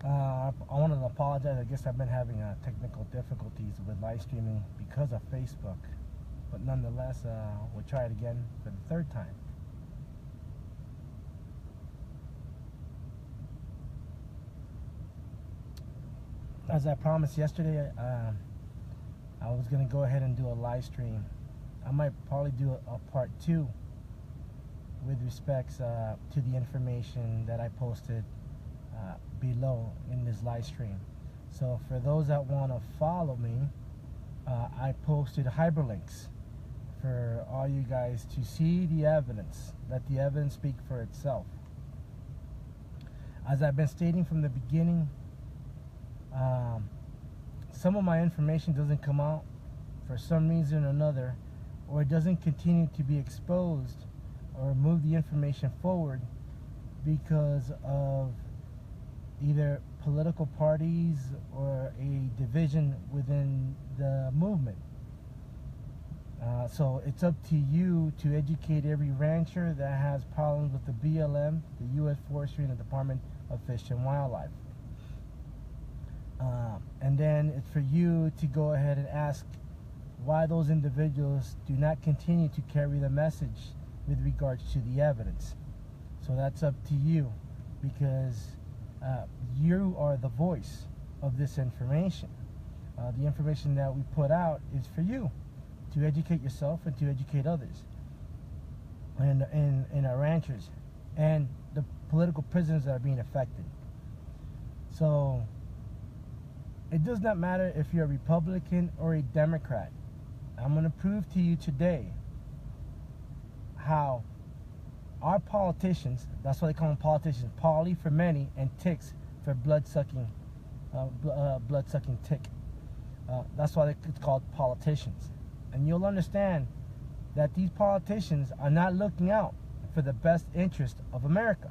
I wanted to apologize. I guess I've been having technical difficulties with live streaming because of Facebook. But nonetheless, we'll try it again for the third time. As I promised yesterday, I was going to go ahead and do a live stream. I might probably do a part 2 with respects to the information that I posted below in this live stream. So for those that want to follow me, I posted hyperlinks for all you guys to see the evidence. Let the evidence speak for itself. As I've been stating from the beginning, some of my information doesn't come out for some reason or another, or it doesn't continue to be exposed or move the information forward because of either political parties or a division within the movement. So it's up to you to educate every rancher that has problems with the BLM, the U.S. Forestry, and the Department of Fish and Wildlife. And then it's for you to go ahead and ask why those individuals do not continue to carry the message with regards to the evidence. So that's up to you, because you are the voice of this information. The information that we put out is for you to educate yourself and to educate others, and our ranchers and the political prisoners that are being affected. So it does not matter if you're a Republican or a Democrat. I'm going to prove to you today how our politicians, that's why they call them politicians, poly for many and ticks for blood-sucking tick. That's why it's called politicians. And you'll understand that these politicians are not looking out for the best interest of America,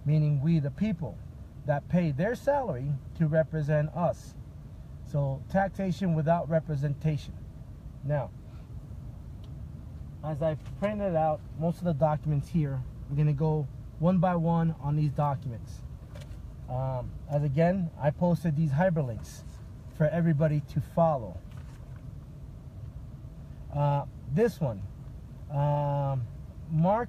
meaning we the people that pay their salary to represent us. So taxation without representation. Now, as I printed out most of the documents here, we're going to go one by one on these documents. As again, I posted these hyperlinks for everybody to follow. This one, Mark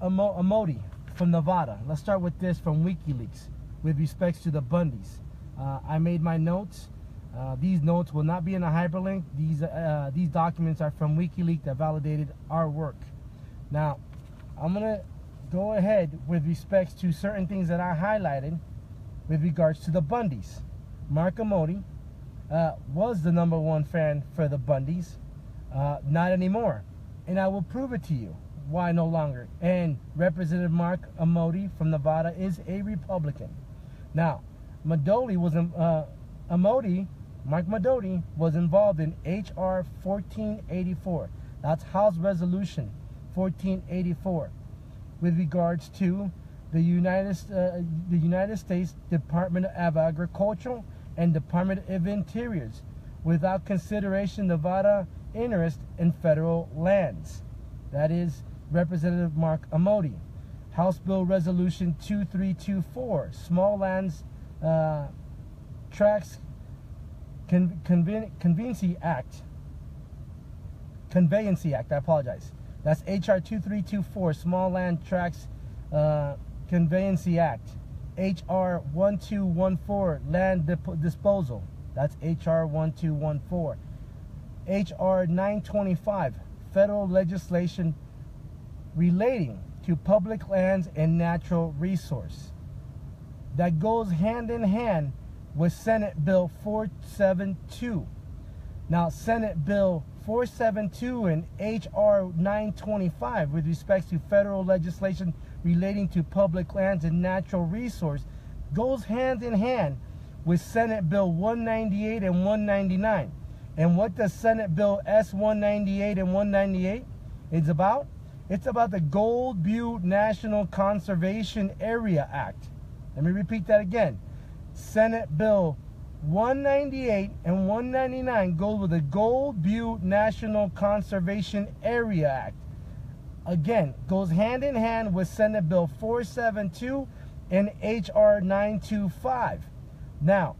Amodie from Nevada. Let's start with this from Wikileaks with respects to the Bundys. I made my notes. These notes will not be in a hyperlink. These documents are from WikiLeaks that validated our work. Now, I'm going to go ahead with respects to certain things that I highlighted with regards to the Bundys. Mark Amodie was the #1 fan for the Bundys. Not anymore. And I will prove it to you why no longer. And Representative Mark Amodie from Nevada is a Republican. Now, Mark Amodie was involved in H.R. 1484. That's House Resolution 1484 with regards to the United States Department of Agriculture and Department of Interiors without consideration Nevada interest in federal lands. That is Representative Mark Amodie. House Bill Resolution 2324, Small Lands Tracts Conveyancy Act, I apologize. That's H.R. 2324, Small Land Tracts Conveyancy Act. H.R. 1214, Land Disposal. That's H.R. 1214. H.R. 925, federal legislation relating to public lands and natural resource. That goes hand in hand with Senate Bill 472. Now, Senate Bill 472 and H.R. 925 with respect to federal legislation relating to public lands and natural resource goes hand in hand with Senate Bill 198 and 199. And what does Senate Bill S-198 and 198 is about? It's about the Gold Butte National Conservation Area Act. Let me repeat that again. Senate Bill 198 and 199 go with the Gold Butte National Conservation Area Act. Again, goes hand in hand with Senate Bill 472 and H.R. 925. Now,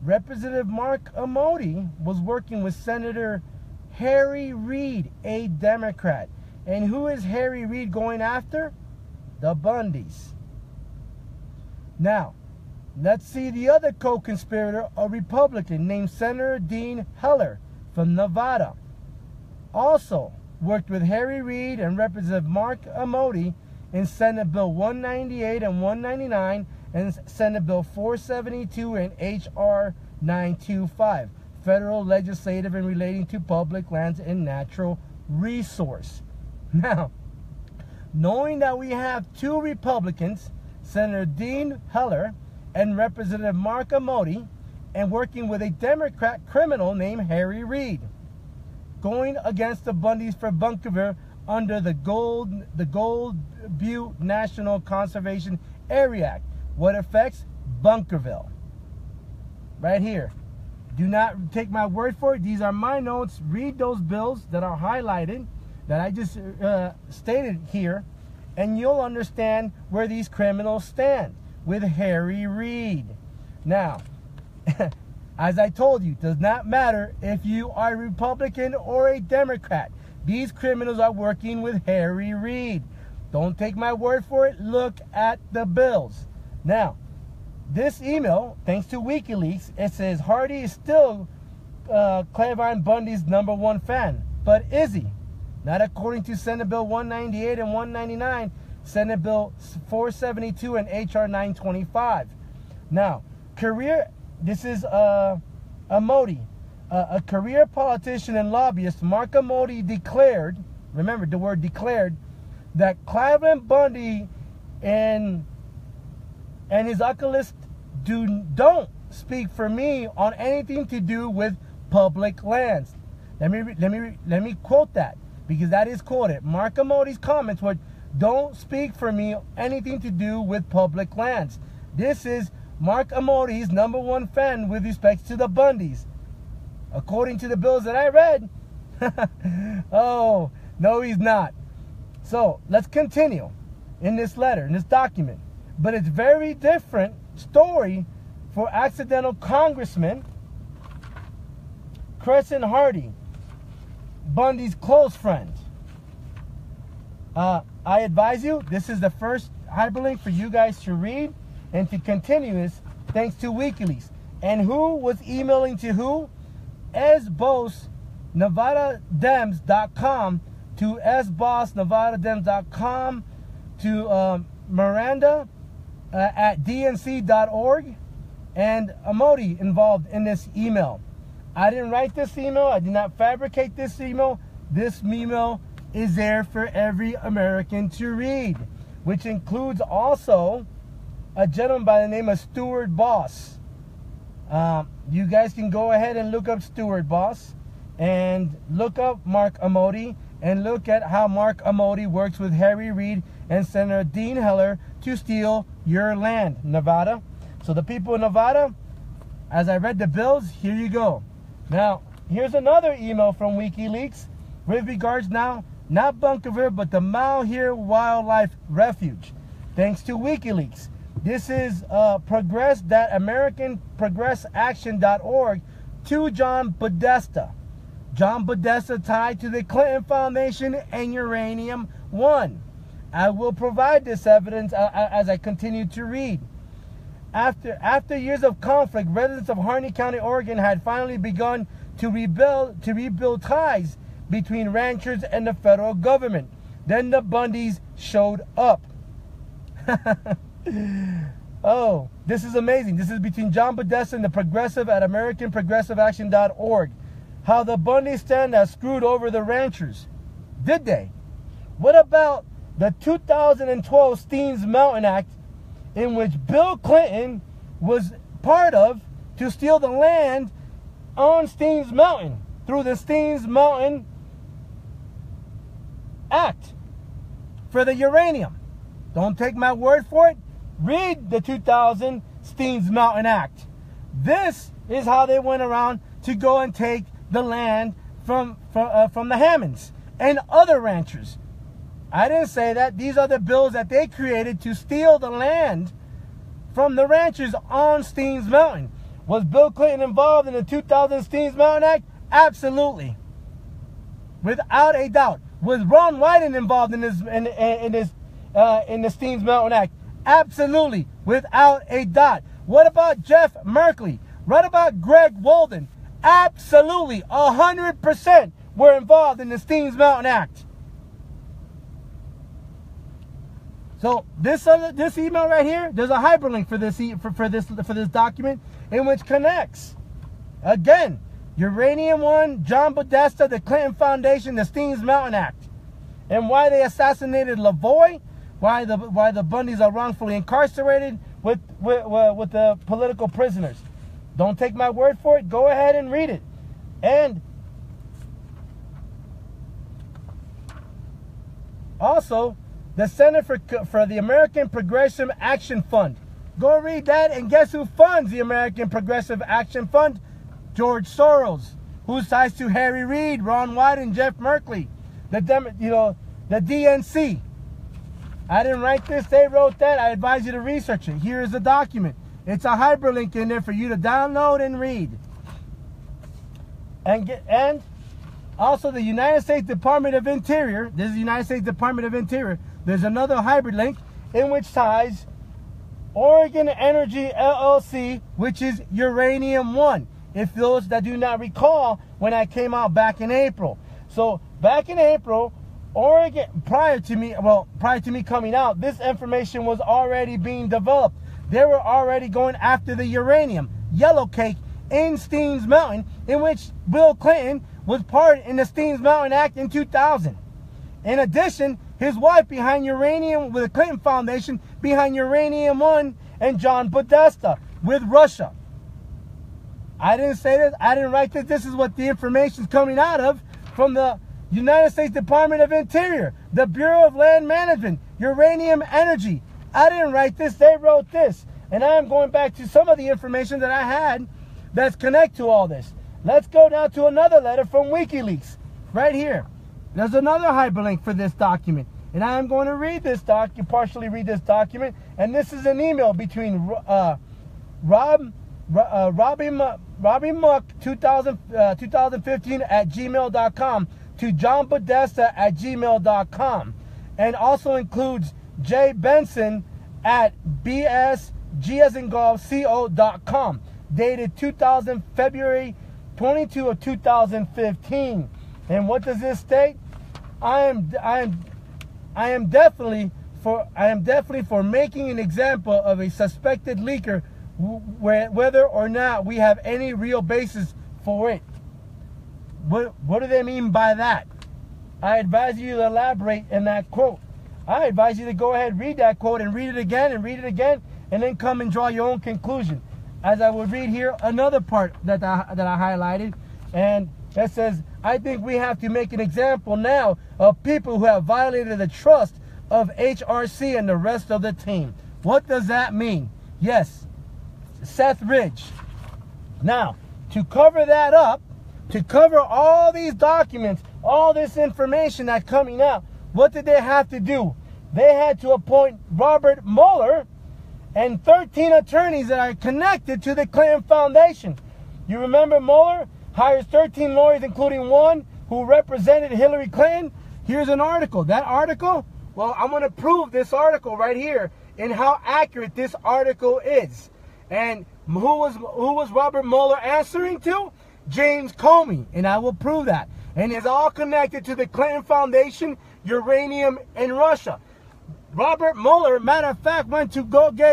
Representative Mark Amodie was working with Senator Harry Reid, a Democrat. And who is Harry Reid going after? The Bundys. Now, let's see the other co-conspirator, a Republican named Senator Dean Heller from Nevada. Also worked with Harry Reid and Representative Mark Amodie in Senate Bill 198 and 199 and Senate Bill 472 and H.R. 925, federal legislative and relating to public lands and natural resource. Now, knowing that we have two Republicans, Senator Dean Heller and Representative Mark Amodie, and working with a Democrat criminal named Harry Reid, going against the Bundys for Bunkerville under the Gold Butte National Conservation Area Act. What affects Bunkerville? Right here. Do not take my word for it. These are my notes. Read those bills that are highlighted, that I just stated here, and you'll understand where these criminals stand with Harry Reid. Now, as I told you, does not matter if you are a Republican or a Democrat. These criminals are working with Harry Reid. Don't take my word for it. Look at the bills. Now, this email, thanks to WikiLeaks, it says Hardy is still Claiborne Bundy's #1 fan. But is he? Not according to Senate Bill 198 and 199, Senate Bill 472 and H.R. 925. Now, this is Amodie. A career politician and lobbyist, Mark Amodie declared, remember the word declared, that Claiborne Bundy and his occultists don't speak for me on anything to do with public lands. Let me quote that, because that is quoted. Mark Amodie's comments were, "Don't speak for me anything to do with public lands." This is Mark Amodie's #1 fan with respect to the Bundys, according to the bills that I read. Oh, no, he's not. So let's continue in this letter, in this document. But it's very different story for accidental Congressman Crescent Hardy, Bundy's close friend. I advise you, this is the first hyperlink for you guys to read and to continue this, thanks to WikiLeaks. And who was emailing to who? sbossnevadadems.com to sbossnevadadems.com to Miranda at dnc.org, and Amodie involved in this email. I didn't write this email. I did not fabricate this email. This email is there for every American to read, which includes also a gentleman by the name of Stuart Boss. You guys can go ahead and look up Stuart Boss and look up Mark Amodie and look at how Mark Amodie works with Harry Reid and Senator Dean Heller to steal your land, Nevada. So the people in Nevada, as I read the bills, here you go. Now, here's another email from WikiLeaks with regards now, not Bunkerville, but the Malheur Wildlife Refuge. Thanks to WikiLeaks. This is AmericanProgressAction.org to John Podesta. John Podesta tied to the Clinton Foundation and Uranium 1. I will provide this evidence as I continue to read. After years of conflict, residents of Harney County, Oregon had finally begun to rebuild ties between ranchers and the federal government. Then the Bundys showed up. Oh, this is amazing. This is between John Podesta and the Progressive at AmericanProgressiveAction.org. How the Bundys stand has screwed over the ranchers. Did they? What about the 2012 Steens Mountain Act, in which Bill Clinton was part of, to steal the land on Steens Mountain through the Steens Mountain Act for the uranium? Don't take my word for it. Read the 2000 Steens Mountain Act. This is how they went around to go and take the land from the Hammonds and other ranchers. I didn't say that. These are the bills that they created to steal the land from the ranchers on Steens Mountain. Was Bill Clinton involved in the 2000 Steens Mountain Act? Absolutely. Without a doubt. Was Ron Wyden involved in the Steens Mountain Act? Absolutely. Without a doubt. What about Jeff Merkley? What about Greg Walden? Absolutely. 100% were involved in the Steens Mountain Act. So this email right here, there's a hyperlink for this document in which connects. Again, Uranium 1, John Podesta, the Clinton Foundation, the Steens Mountain Act, and why they assassinated LaVoy, why the Bundys are wrongfully incarcerated with the political prisoners. Don't take my word for it. Go ahead and read it. And also, the Center for the American Progressive Action Fund. Go read that, and guess who funds the American Progressive Action Fund? George Soros, who's ties to Harry Reid, Ron Wyden, Jeff Merkley, the DNC. I didn't write this, they wrote that. I advise you to research it. Here is the document. It's a hyperlink in there for you to download and read. And also the United States Department of Interior. This is the United States Department of Interior. There's another hyperlink in which ties Oregon Energy LLC, which is Uranium 1. If those that do not recall, when I came out back in April. So back in April, Oregon, prior to me coming out, this information was already being developed. They were already going after the uranium, yellow cake, in Steens Mountain, in which Bill Clinton was part in the Steens Mountain Act in 2000. In addition, his wife behind Uranium, with the Clinton Foundation, behind Uranium 1, and John Podesta with Russia. I didn't say this. I didn't write this. This is what the information is coming out of from the United States Department of Interior, the Bureau of Land Management, Uranium Energy. I didn't write this. They wrote this. And I am going back to some of the information that I had that's connected to all this. Let's go now to another letter from Wikileaks. Right here. There's another hyperlink for this document. And I am going to read this partially read this document. And this is an email between Robbie Muck 2015 at gmail.com to John Podesta at gmail.com. And also includes Jay Benson at bsg.co.com. Dated February 22 of 2015. And what does this state? I am definitely for making an example of a suspected leaker, whether or not we have any real basis for it. What do they mean by that? I advise you to elaborate in that quote. I advise you to go ahead, read that quote, and read it again, and then come and draw your own conclusion. As I will read here another part that I highlighted, and that says, I think we have to make an example now of people who have violated the trust of HRC and the rest of the team. What does that mean? Yes, Seth Ridge. Now, to cover that up, to cover all these documents, all this information that's coming out, what did they have to do? They had to appoint Robert Mueller and 13 attorneys that are connected to the Clinton Foundation. You remember Mueller hires 13 lawyers, including one who represented Hillary Clinton? Here's an article. That article, well, I'm going to prove this article right here and how accurate this article is. And who was Robert Mueller answering to? James Comey. And I will prove that. And it's all connected to the Clinton Foundation, uranium, and Russia. Robert Mueller, matter of fact, went to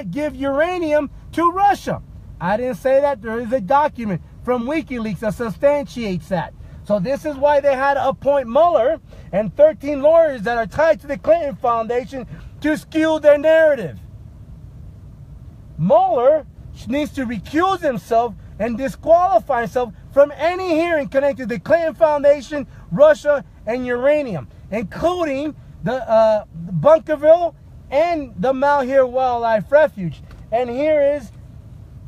give uranium to Russia. I didn't say that. There is a document from WikiLeaks that substantiates that. So this is why they had to appoint Mueller and 13 lawyers that are tied to the Clinton Foundation to skew their narrative. Mueller needs to recuse himself and disqualify himself from any hearing connected to the Clinton Foundation, Russia, and uranium, including the Bunkerville and the Malheur Wildlife Refuge. And here is,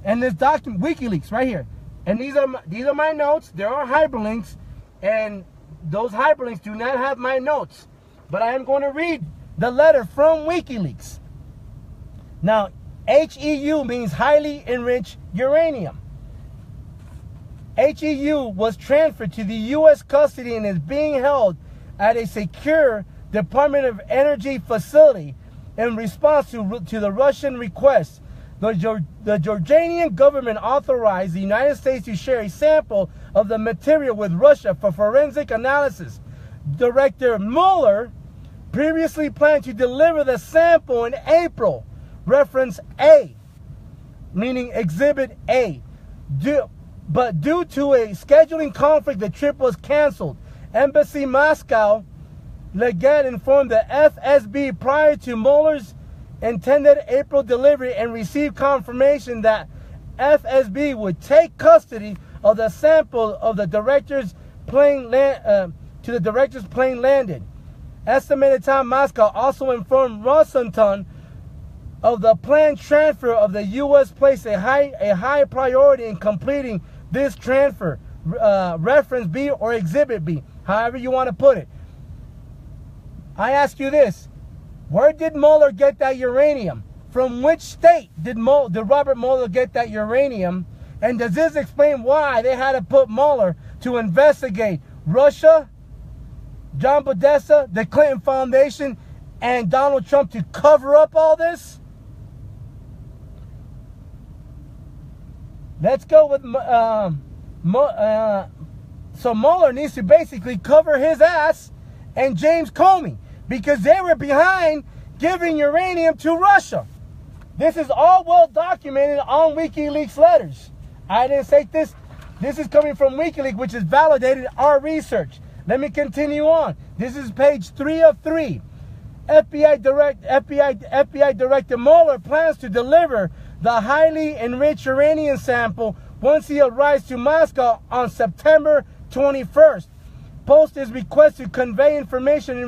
and this document, WikiLeaks, right here. And these are my notes. There are hyperlinks, and those hyperlinks do not have my notes. But I am going to read the letter from WikiLeaks. Now, HEU means highly enriched uranium. HEU was transferred to the U.S. custody and is being held at a secure Department of Energy facility in response to the Russian request. The Jordanian government authorized the United States to share a sample of the material with Russia for forensic analysis. Director Mueller previously planned to deliver the sample in April, reference A, meaning Exhibit A. But due to a scheduling conflict, the trip was canceled. Embassy Moscow Legate informed the FSB prior to Mueller's intended April delivery and received confirmation that FSB would take custody of the sample of the director's plane to the director's plane landed. Estimated time Moscow also informed Washington of the planned transfer of the U.S. placed a high priority in completing this transfer. Reference B or Exhibit B, however you want to put it. I ask you this. Where did Mueller get that uranium? From which state did Robert Mueller get that uranium? And does this explain why they had to put Mueller to investigate Russia, John Podesta, the Clinton Foundation, and Donald Trump to cover up all this? Let's go with so Mueller needs to basically cover his ass and James Comey, because they were behind giving uranium to Russia. This is all well documented on Wikileaks letters. I didn't say this. This is coming from Wikileaks, which has validated our research. Let me continue on. This is page 3 of 3. FBI Director Mueller plans to deliver the highly enriched uranium sample once he arrives to Moscow on September 21st. Post is request to convey information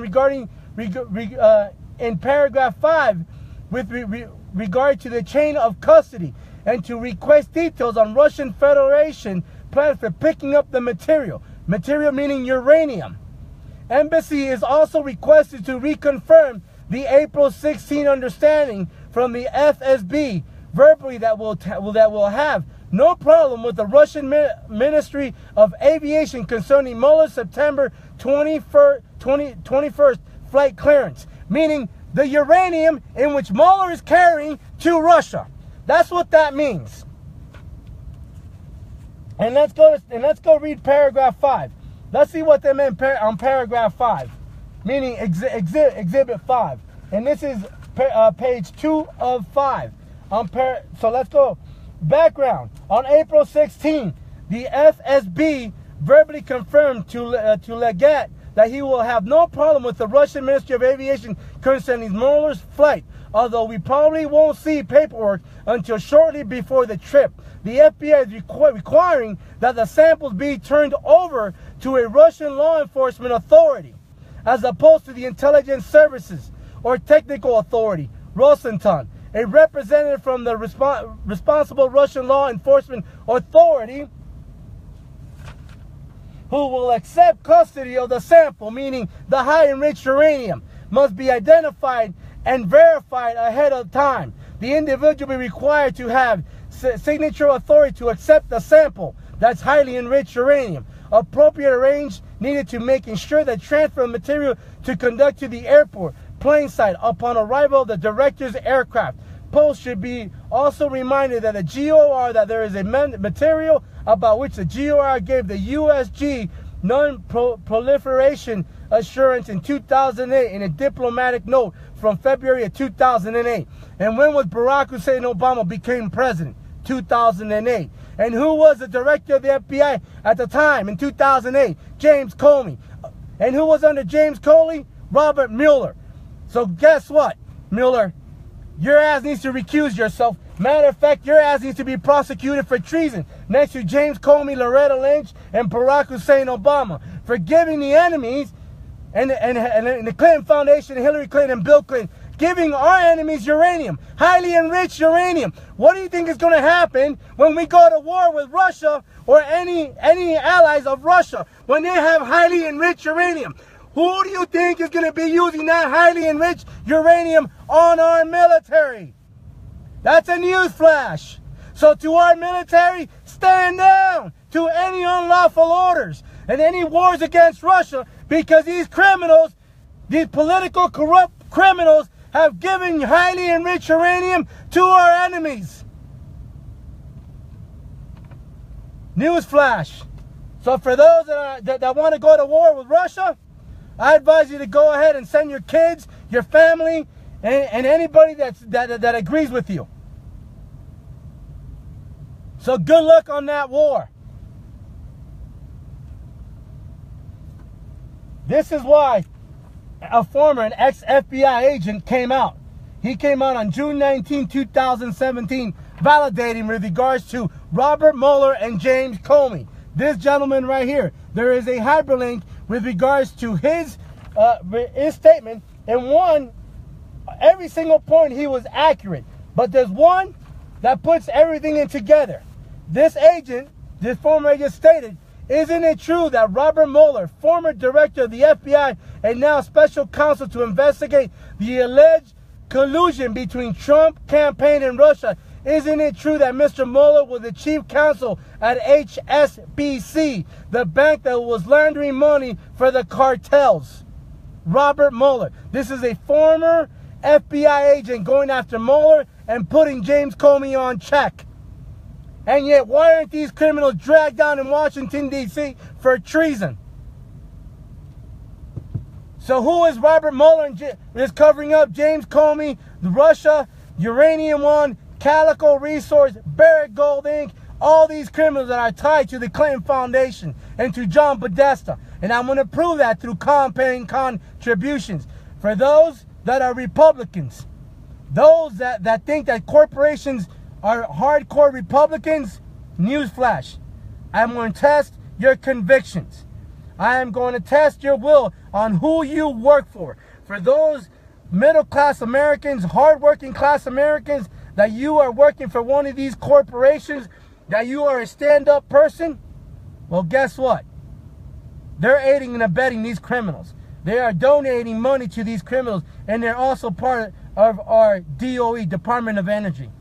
in paragraph 5 with regard to the chain of custody and to request details on Russian Federation plans for picking up the material. Material meaning uranium. Embassy is also requested to reconfirm the April 16 understanding from the FSB verbally that will have no problem with the Russian Ministry of Aviation concerning Mueller's September 21st flight clearance, meaning the uranium in which Mueller is carrying to Russia. That's what that means. And let's go read paragraph 5. Let's see what they meant on paragraph 5, meaning exhibit 5. And this is page 2 of 5. So let's go. Background. On April 16, the FSB verbally confirmed to Legate that he will have no problem with the Russian Ministry of Aviation concerning Mueller's flight, although we probably won't see paperwork until shortly before the trip. The FBI is requiring that the samples be turned over to a Russian law enforcement authority, as opposed to the intelligence services or technical authority, Rosenton, a representative from the responsible Russian law enforcement authority who will accept custody of the sample, meaning the high enriched uranium, must be identified and verified ahead of time. The individual will be required to have signature authority to accept the sample that's highly enriched uranium. Appropriate arrange needed to making sure that transfer of material to conduct to the airport, plane site upon arrival of the director's aircraft. Post should be also reminded that the GOR, that there is a material about which the GOR gave the USG non-proliferation assurance in 2008 in a diplomatic note from February of 2008. And when was Barack Hussein Obama became president? 2008. And who was the director of the FBI at the time in 2008? James Comey. And who was under James Comey? Robert Mueller. So guess what, Mueller? Your ass needs to recuse yourself. Matter of fact, your ass needs to be prosecuted for treason next to James Comey, Loretta Lynch, and Barack Hussein Obama for giving the enemies and the Clinton Foundation, Hillary Clinton, and Bill Clinton, giving our enemies uranium, highly enriched uranium. What do you think is going to happen when we go to war with Russia or any allies of Russia when they have highly enriched uranium? Who do you think is going to be using that highly enriched uranium on our military? That's a news flash. So to our military, stand down. to any unlawful orders and any wars against Russia, because these criminals, these political corrupt criminals, have given highly enriched uranium to our enemies. Newsflash. So for those that want to go to war with Russia, I advise you to go ahead and send your kids, your family, and anybody that agrees with you. So good luck on that war. This is why an ex-FBI agent came out. He came out on June 19, 2017, validating with regards to Robert Mueller and James Comey. This gentleman right here, there is a hyperlink with regards to his statement. And every single point he was accurate. But there's one that puts everything in together. This former agent stated, "Isn't it true that Robert Mueller, former director of the FBI and now special counsel to investigate the alleged collusion between Trump campaign and Russia, isn't it true that Mr. Mueller was the chief counsel at HSBC, the bank that was laundering money for the cartels?" Robert Mueller. This is a former FBI agent going after Mueller and putting James Comey on check. And yet, why aren't these criminals dragged down in Washington, D.C. for treason? So who is Robert Mueller is covering up? James Comey, Russia, Uranium One, Calico Resource, Barrick Gold Inc., all these criminals that are tied to the Clinton Foundation and to John Podesta. And I'm going to prove that through campaign contributions. For those that are Republicans, those that think that corporations are hardcore Republicans, newsflash. I'm going to test your convictions. I am going to test your will on who you work for. For those middle-class Americans, hard-working class Americans, that you are working for one of these corporations, that you are a stand-up person, well, guess what? They're aiding and abetting these criminals. They are donating money to these criminals, and they're also part of our DOE, Department of Energy.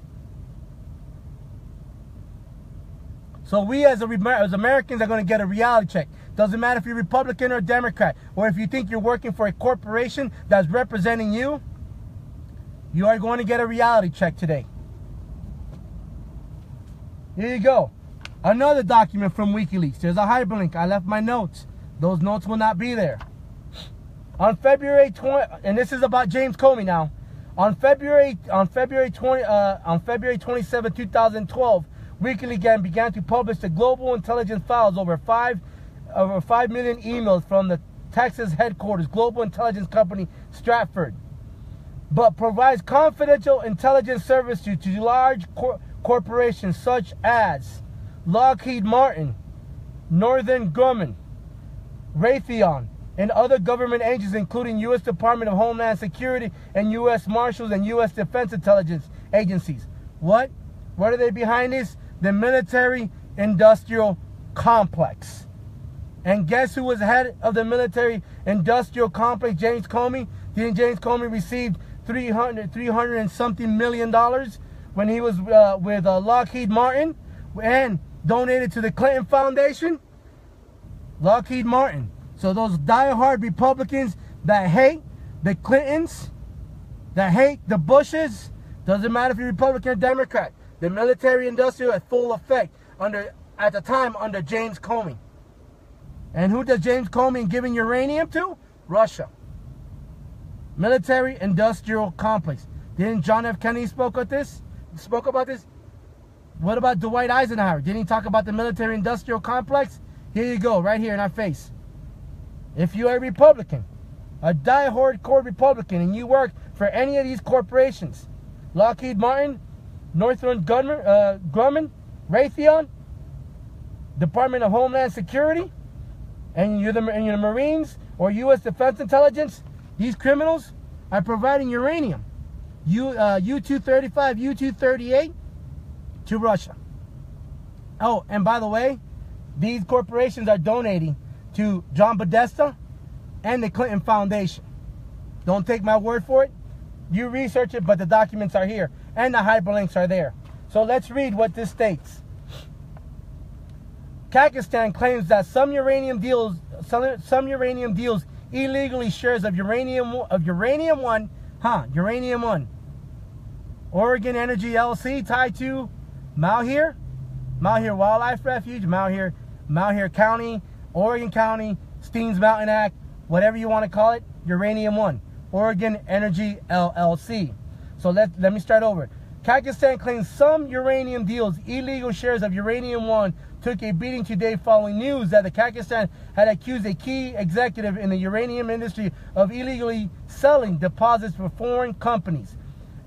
So we as Americans are going to get a reality check. Doesn't matter if you're Republican or Democrat, or if you think you're working for a corporation that's representing you, you are going to get a reality check today. Here you go. Another document from WikiLeaks. There's a hyperlink. I left my notes. Those notes will not be there. On February 20, and this is about James Comey now. On February 27, 2012, WikiLeaks began to publish the global intelligence files over 5 million emails from the Texas headquarters global intelligence company Stratford, but provides confidential intelligence service to large corporations such as Lockheed Martin, Northrop Grumman, Raytheon, and other government agencies, including U.S. Department of Homeland Security and U.S. Marshals and U.S. Defense Intelligence agencies. What are they behind this? The military-industrial complex. And guess who was head of the military-industrial complex? James Comey. Didn't James Comey receive $300 and something million when he was with Lockheed Martin and donated to the Clinton Foundation? Lockheed Martin. So those diehard Republicans that hate the Clintons, that hate the Bushes, doesn't matter if you're Republican or Democrat, the military industrial at full effect at the time under James Comey. And who does James Comey giving uranium to? Russia. Military industrial complex. Didn't John F. Kennedy spoke about this? What about Dwight Eisenhower? Didn't he talk about the military industrial complex? Here you go, right here in our face. If you are a Republican, a die-hard core Republican, and you work for any of these corporations, Lockheed Martin, Northrop Grumman, Raytheon, Department of Homeland Security, and you're the Marines or U.S. Defense Intelligence, these criminals are providing uranium, U-235, U-238, to Russia. Oh, and by the way, these corporations are donating to John Podesta and the Clinton Foundation. Don't take my word for it. You research it, but the documents are here, and the hyperlinks are there. So let's read what this states. Kazakhstan claims that some uranium deals illegally shares of uranium 1, Oregon Energy LLC tied to Malheur Wildlife Refuge, Malheur County, Oregon County, Steens Mountain Act, whatever you want to call it, Uranium 1, Oregon Energy LLC. So let me start over. Kazakhstan claims some uranium deals illegal shares of Uranium 1 took a beating today following news that the Kazakhstan had accused a key executive in the uranium industry of illegally selling deposits for foreign companies.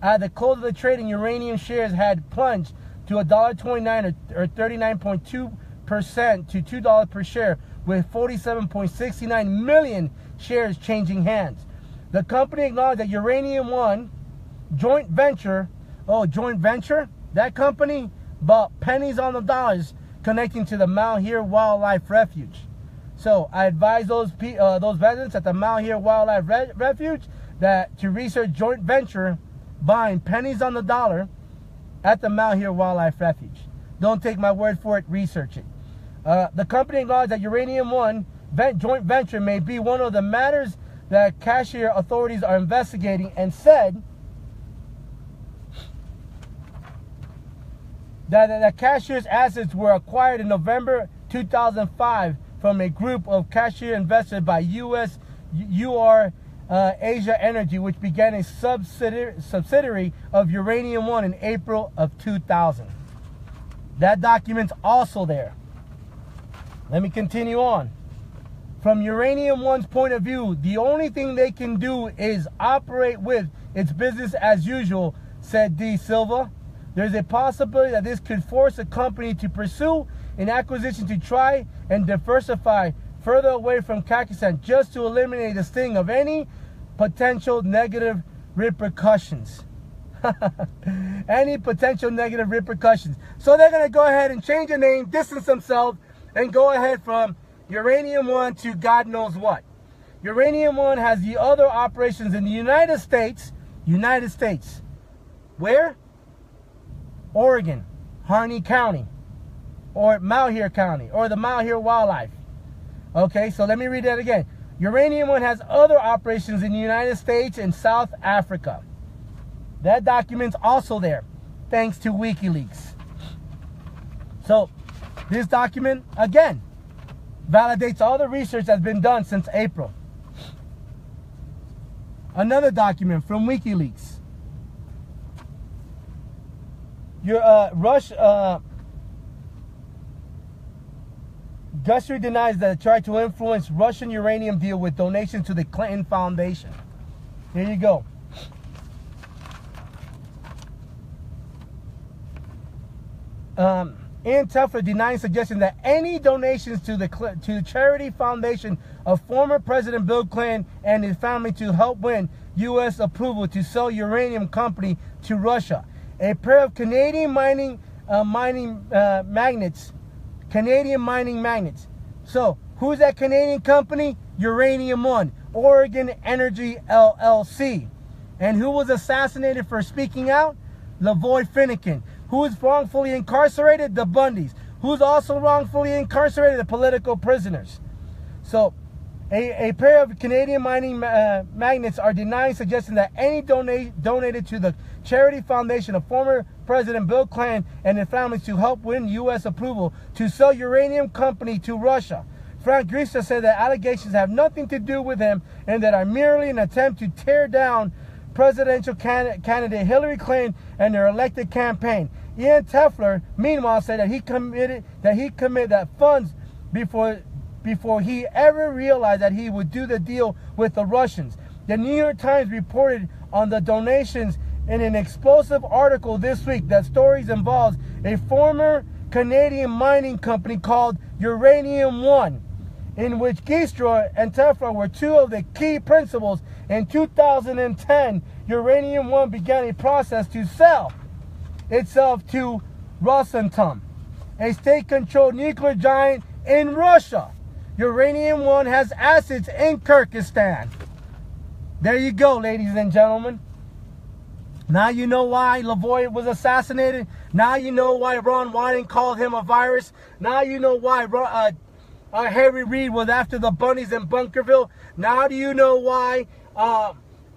At the close of the trading, uranium shares had plunged to $1.29 or 39.2% to $2 per share, with 47.69 million shares changing hands. The company acknowledged that Uranium 1 joint venture, that company bought pennies on the dollars connecting to the Malheur Wildlife Refuge. So I advise those residents at the Malheur Wildlife Refuge that to research joint venture buying pennies on the dollar at the Malheur Wildlife Refuge. Don't take my word for it, research it. The company acknowledged that Uranium 1 joint venture may be one of the matters that cashier authorities are investigating, and said that cashier's assets were acquired in November 2005 from a group of cashier invested by UR Asia Energy, which began a subsidiary of Uranium 1 in April of 2000. That document's also there. Let me continue on. From Uranium 1's point of view, the only thing they can do is operate with its business as usual, said D. Silva. There's a possibility that this could force a company to pursue an acquisition to try and diversify further away from Kazakhstan, just to eliminate the sting of any potential negative repercussions. Any potential negative repercussions. So they're going to go ahead and change the name, distance themselves, and go ahead from Uranium 1 to God knows what. Uranium 1 has the other operations in the United States. Where? Oregon, Harney County, or Malheur County, or the Malheur Wildlife. Okay, so let me read that again. Uranium 1 has other operations in the United States and South Africa. That document's also there, thanks to WikiLeaks. So, this document, again, validates all the research that's been done since April. Another document from WikiLeaks. Guthrie denies that it tried to influence Russian uranium deal with donations to the Clinton Foundation. Here you go. Ian Telfer denying suggestion that any donations to the charity foundation of former President Bill Clinton and his family to help win U.S. approval to sell uranium company to Russia. A pair of Canadian mining magnates. So, who's that Canadian company? Uranium 1, Oregon Energy LLC. And who was assassinated for speaking out? LaVoy Finicum. Who is wrongfully incarcerated? The Bundys. Who's also wrongfully incarcerated? The political prisoners. So, a pair of Canadian mining magnates are denying suggesting that any donated to the charity foundation of former President Bill Clinton and his family to help win U.S. approval to sell uranium company to Russia. Frank Grisa said that allegations have nothing to do with him and that are merely an attempt to tear down presidential candidate Hillary Clinton and their elected campaign. Ian Telfer, meanwhile, said that he committed that funds before he ever realized that he would do the deal with the Russians. The New York Times reported on the donations in an explosive article this week that stories involves a former Canadian mining company called Uranium 1, in which Gistra and Telfer were two of the key principals. In 2010, Uranium 1 began a process to sell itself to Rosatom, a state-controlled nuclear giant in Russia. Uranium 1 has assets in Kyrgyzstan. There you go, ladies and gentlemen. Now you know why LaVoy was assassinated. Now you know why Ron Wyden called him a virus. Now you know why Harry Reid was after the Bundys in Bunkerville. Now do you know why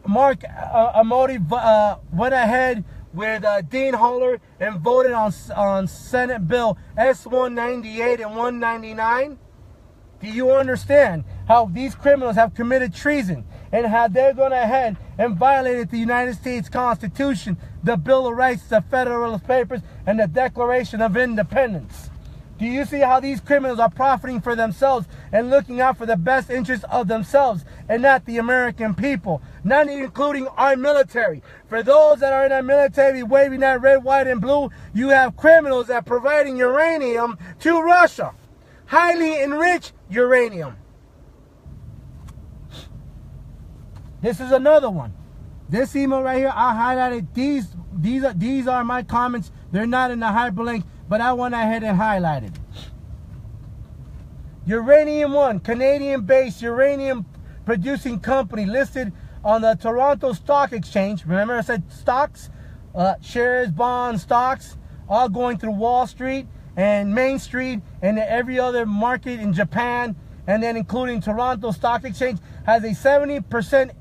Mark Amodie went ahead with Dean Holler and voted on Senate Bill S-198 and 199? Do you understand how these criminals have committed treason and how they're going ahead and violated the United States Constitution, the Bill of Rights, the Federalist Papers, and the Declaration of Independence? Do you see how these criminals are profiting for themselves and looking out for the best interests of themselves and not the American people, not including our military? For those that are in our military waving that red, white, and blue, you have criminals that are providing uranium to Russia. Highly enriched uranium. This is another one. This email right here, I highlighted. These are my comments. They're not in the hyperlink, but I went ahead and highlighted. Uranium One, Canadian-based uranium producing company listed on the Toronto Stock Exchange. Remember I said stocks, shares, bonds, stocks, all going through Wall Street and Main Street and every other market in Japan, and then including Toronto Stock Exchange, has a 70%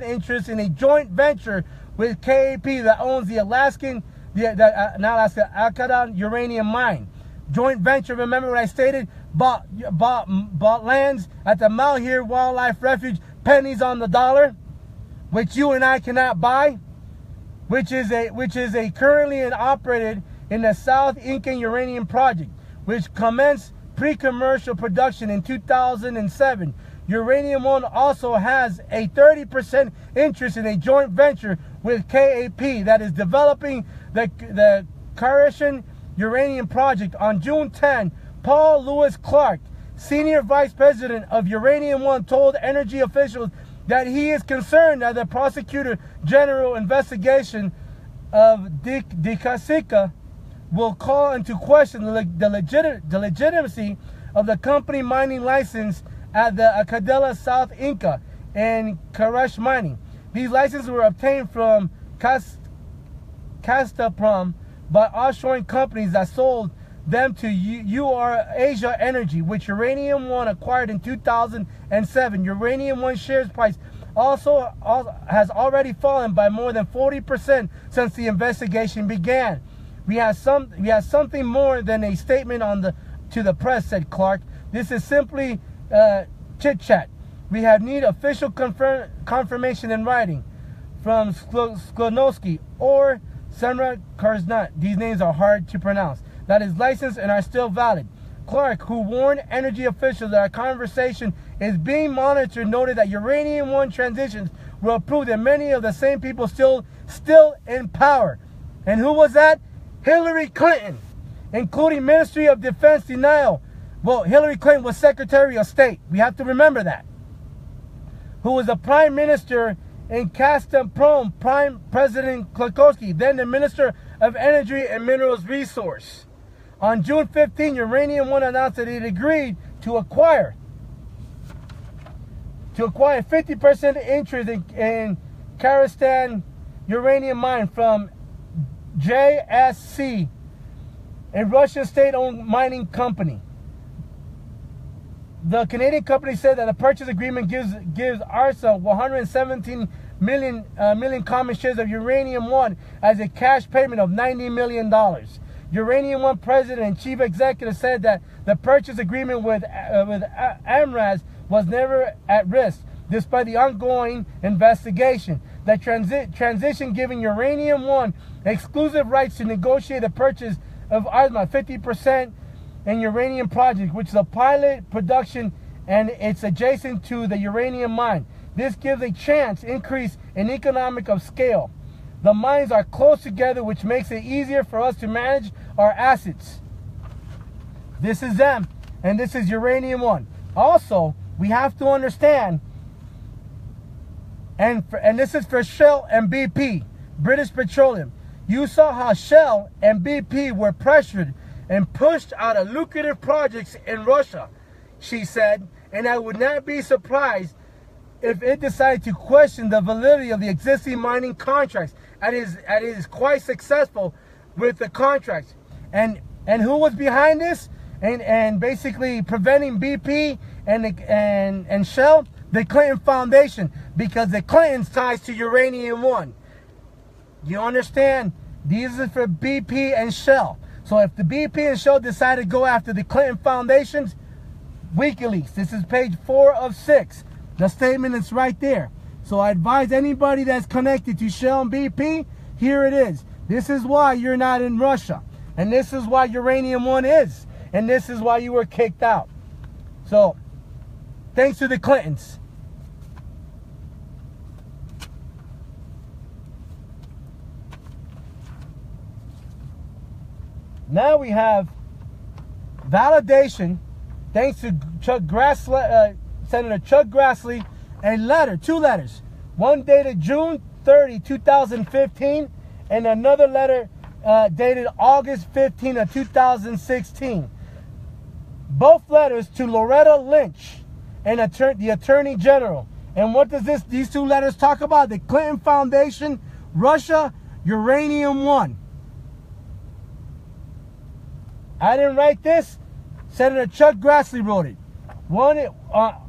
interest in a joint venture with KAP that owns the Alkadan uranium mine. Joint venture, remember what I stated, bought lands at the Malheur Wildlife Refuge, pennies on the dollar, which you and I cannot buy, which is currently operated in the South Incan Uranium Project, which commenced pre-commercial production in 2007. Uranium One also has a 30% interest in a joint venture with KAP that is developing the Carson Uranium Project. On June 10, Paul Lewis Clark, Senior Vice President of Uranium One, told energy officials that he is concerned that the Prosecutor General investigation of Dicasica will call into question the legitimacy of the company mining license at the Acadella South Inca and Karash mining. These licenses were obtained from Castaprom by offshoring companies that sold them to Asia Energy, which Uranium One acquired in 2007. Uranium One shares price also has already fallen by more than 40% since the investigation began. We have something more than a statement to the press, said Clark. This is simply chit-chat. We need official confirmation in writing from Sklonowski or Senra Karsnat. These names are hard to pronounce. That is licensed and are still valid. Clark, who warned energy officials that our conversation is being monitored, noted that Uranium One transitions will prove that many of the same people still in power. And who was that? Hillary Clinton, including Ministry of Defense denial. Well, Hillary Clinton was Secretary of State. We have to remember that. Who was the Prime Minister in Castaprom, Prime President Klakowski, then the Minister of Energy and Minerals Resource. On June 15, Uranium One announced that it agreed to acquire 50% interest in Kazakhstan uranium mine from JSC, a Russian state-owned mining company. The Canadian company said that the purchase agreement gives ARSA 117 million common shares of Uranium One as a cash payment of $90 million. Uranium One president and chief executive said that the purchase agreement with AMRAS was never at risk, despite the ongoing investigation. The transition giving Uranium One exclusive rights to negotiate the purchase of ARSA 50% in uranium project, which is a pilot production and it's adjacent to the uranium mine. This gives a chance increase in economic of scale. The mines are close together, which makes it easier for us to manage our assets. This is them, and this is Uranium One. Also, we have to understand, and this is for Shell and BP, British Petroleum. You saw how Shell and BP were pressured and pushed out of lucrative projects in Russia, she said, and I would not be surprised if it decided to question the validity of the existing mining contracts, and it is quite successful with the contracts. And who was behind this? And basically preventing BP and Shell? The Clinton Foundation, because the Clintons ties to Uranium One. You understand? These are for BP and Shell. So if the BP and Shell decide to go after the Clinton Foundations, WikiLeaks. This is page 4 of 6. The statement is right there. So I advise anybody that's connected to Shell and BP, here it is. This is why you're not in Russia. And this is why Uranium One is. And this is why you were kicked out. So, thanks to the Clintons. Now we have validation, thanks to Chuck Grassley, Senator Chuck Grassley, a letter, 2 letters. One dated June 30, 2015, and another letter dated August 15 of 2016. Both letters to Loretta Lynch and the Attorney General. And what does these 2 letters talk about? The Clinton Foundation, Russia, Uranium One. I didn't write this. Senator Chuck Grassley wrote it.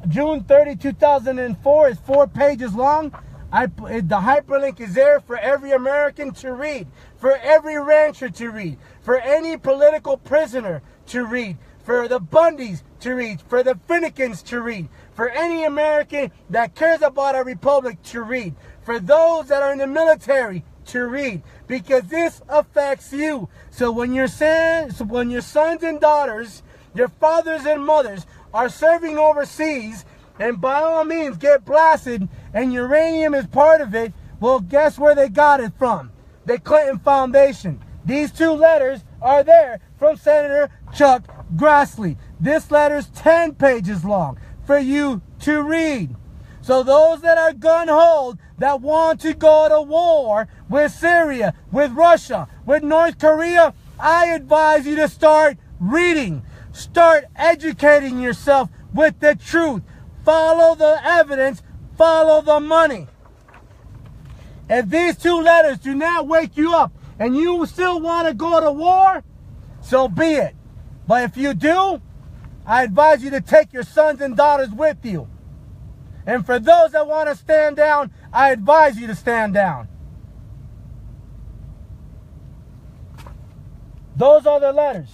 June 30, 2004 is 4 pages long. The hyperlink is there for every American to read, for every rancher to read, for any political prisoner to read, for the Bundys to read, for the Finicums to read, for any American that cares about our republic to read, for those that are in the military to read, because this affects you. So when your sons and daughters, your fathers and mothers are serving overseas, and by all means get blasted, and uranium is part of it, well, guess where they got it from? The Clinton Foundation. These 2 letters are there from Senator Chuck Grassley. This letter's 10 pages long for you to read. So those that are gun-ho, that want to go to war with Syria, with Russia, with North Korea, I advise you to start reading. Start educating yourself with the truth. Follow the evidence. Follow the money. If these 2 letters do not wake you up and you still want to go to war, so be it. But if you do, I advise you to take your sons and daughters with you. And for those that want to stand down, I advise you to stand down. Those are the letters.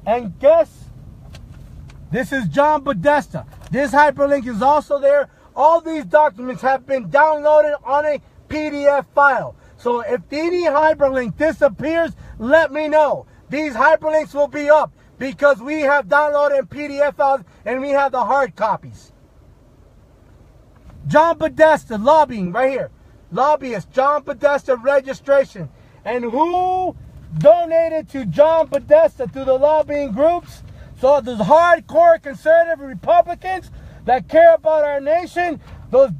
And guess, this is John Podesta. This hyperlink is also there. All these documents have been downloaded on a PDF file. So if any hyperlink disappears, let me know. These hyperlinks will be up because we have downloaded PDF files and we have the hard copies. John Podesta, lobbying, right here. Lobbyist, John Podesta registration. And who donated to John Podesta through the lobbying groups? So those hardcore conservative Republicans that care about our nation, those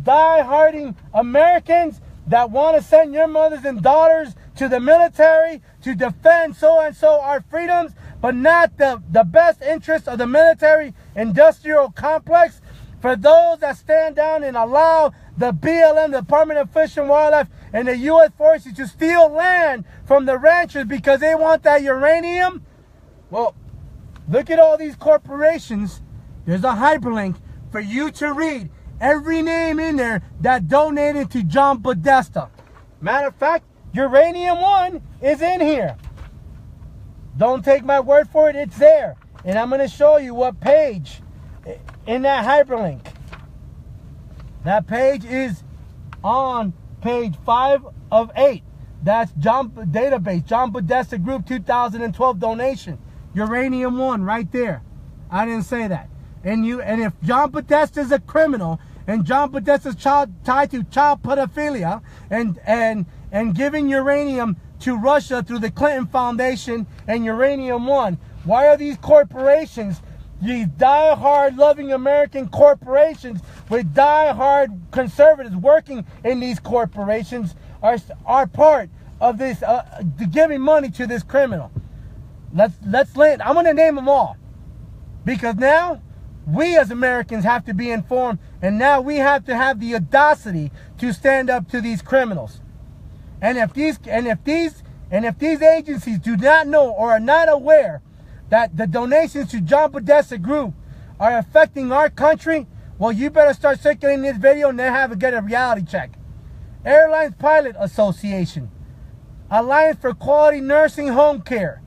die-harding Americans that want to send your mothers and daughters to the military to defend so-and-so our freedoms, but not the best interest of the military industrial complex. For those that stand down and allow the BLM, the Department of Fish and Wildlife, and the U.S. Forces to steal land from the ranchers because they want that uranium, well, look at all these corporations. There's a hyperlink for you to read every name in there that donated to John Podesta. Matter of fact, Uranium One is in here. Don't take my word for it, it's there. And I'm going to show you what page in that hyperlink. That page is on page 5 of 8. That's database, John Podesta Group 2012 donation. Uranium One right there. I didn't say that. And if John Podesta is a criminal and John Podesta is tied to child pedophilia and giving uranium to Russia through the Clinton Foundation and Uranium One, why are these corporations, these die-hard loving American corporations with die-hard conservatives working in these corporations are part of this, giving money to this criminal? Let's land. I'm going to name them all. Because now, We as Americans have to be informed, and now we have to have the audacity to stand up to these criminals. And if these agencies do not know or are not aware that the donations to John Podesta Group are affecting our country, well, you better start circulating this video and then get a reality check. Airlines Pilot Association, Alliance for Quality Nursing Home Care,